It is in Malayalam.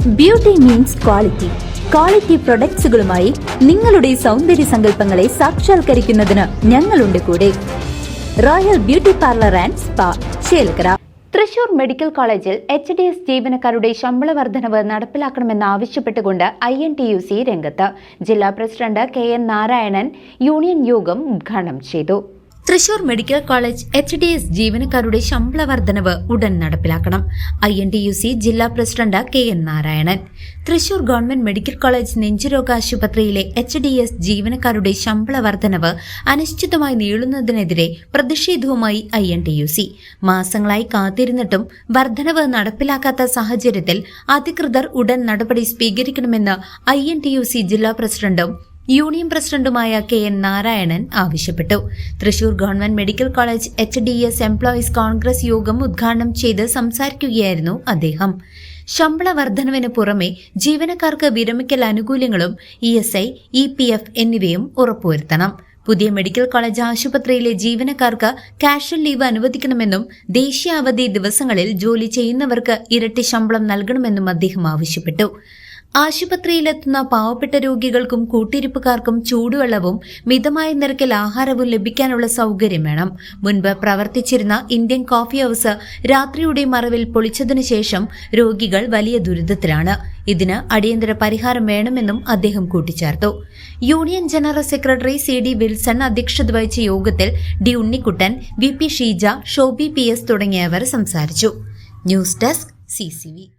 Beauty means quality. ക്വാളിറ്റി പ്രൊഡക്ട്സുകളുമായി നിങ്ങളുടെ സൗന്ദര്യ സങ്കല്പങ്ങളെ സാക്ഷാത്കരിക്കുന്നതിന് ഞങ്ങളുണ്ട് കൂടെ. Royal beauty parlour and spa, Chelakkara. Thrissur medical കോളേജിൽ HDS ജീവനക്കാരുടെ ശമ്പള വർധനവ് നടപ്പിലാക്കണമെന്നാവശ്യപ്പെട്ടുകൊണ്ട് INTUC രംഗത്ത്. ജില്ലാ പ്രസിഡന്റ് KN നാരായണൻ യൂണിയൻ യോഗം ഉദ്ഘാടനം ചെയ്തു. തൃശൂർ മെഡിക്കൽ കോളേജ് HDS ജീവനക്കാരുടെ ശമ്പള വർധനവ് ഉടൻ നടപ്പിലാക്കണം. INTUC ജില്ലാ president KN Narayanan. Thrissur government medical college നെഞ്ചുരോഗ ആശുപത്രിയിലെ HDS ജീവനക്കാരുടെ ശമ്പള വർധനവ് അനിശ്ചിതമായി നീളുന്നതിനെതിരെ പ്രതിഷേധവുമായി INTUC. മാസങ്ങളായി കാത്തിരുന്നിട്ടും വർധനവ് നടപ്പിലാക്കാത്ത സാഹചര്യത്തിൽ അധികൃതർ ഉടൻ നടപടി സ്വീകരിക്കണമെന്ന് INTUC ജില്ലാ പ്രസിഡന്റും യൂണിയൻ പ്രസിഡന്റുമായ KN നാരായണൻ ആവശ്യപ്പെട്ടു. Thrissur government medical college HDS employees Congress യോഗം ഉദ്ഘാടനം ചെയ്ത് സംസാരിക്കുകയായിരുന്നു അദ്ദേഹം. ശമ്പള വർധനവിന് പുറമെ ജീവനക്കാർക്ക് വിരമിക്കൽ ആനുകൂല്യങ്ങളും ESI, EPF എന്നിവയും ഉറപ്പുവരുത്തണം. പുതിയ മെഡിക്കൽ കോളേജ് ആശുപത്രിയിലെ ജീവനക്കാർക്ക് കാഷ്വൽ ലീവ് അനുവദിക്കണമെന്നും ദേശീയ അവധി ദിവസങ്ങളിൽ ജോലി ചെയ്യുന്നവർക്ക് ഇരട്ടി ശമ്പളം നൽകണമെന്നും അദ്ദേഹം ആവശ്യപ്പെട്ടു. ആശുപത്രിയിലെത്തുന്ന പാവപ്പെട്ട രോഗികൾക്കും കൂട്ടിരിപ്പുകാർക്കും ചൂടുവെള്ളവും മിതമായ നിരക്കിൽ ആഹാരവും ലഭിക്കാനുള്ള സൗകര്യം വേണം. മുൻപ് പ്രവർത്തിച്ചിരുന്ന ഇന്ത്യൻ കോഫി ഹൌസ് രാത്രിയുടെ മറവിൽ പൊളിച്ചതിനു ശേഷം രോഗികൾ വലിയ ദുരിതത്തിലാണ്. ഇതിന് അടിയന്തര പരിഹാരം വേണമെന്നും അദ്ദേഹം കൂട്ടിച്ചേർത്തു. Union general secretary CD Wilson അധ്യക്ഷത വഹിച്ച യോഗത്തിൽ D Unnikuttan, VP Sheeja, Shobi PS തുടങ്ങിയവർ സംസാരിച്ചു. News desk CCV.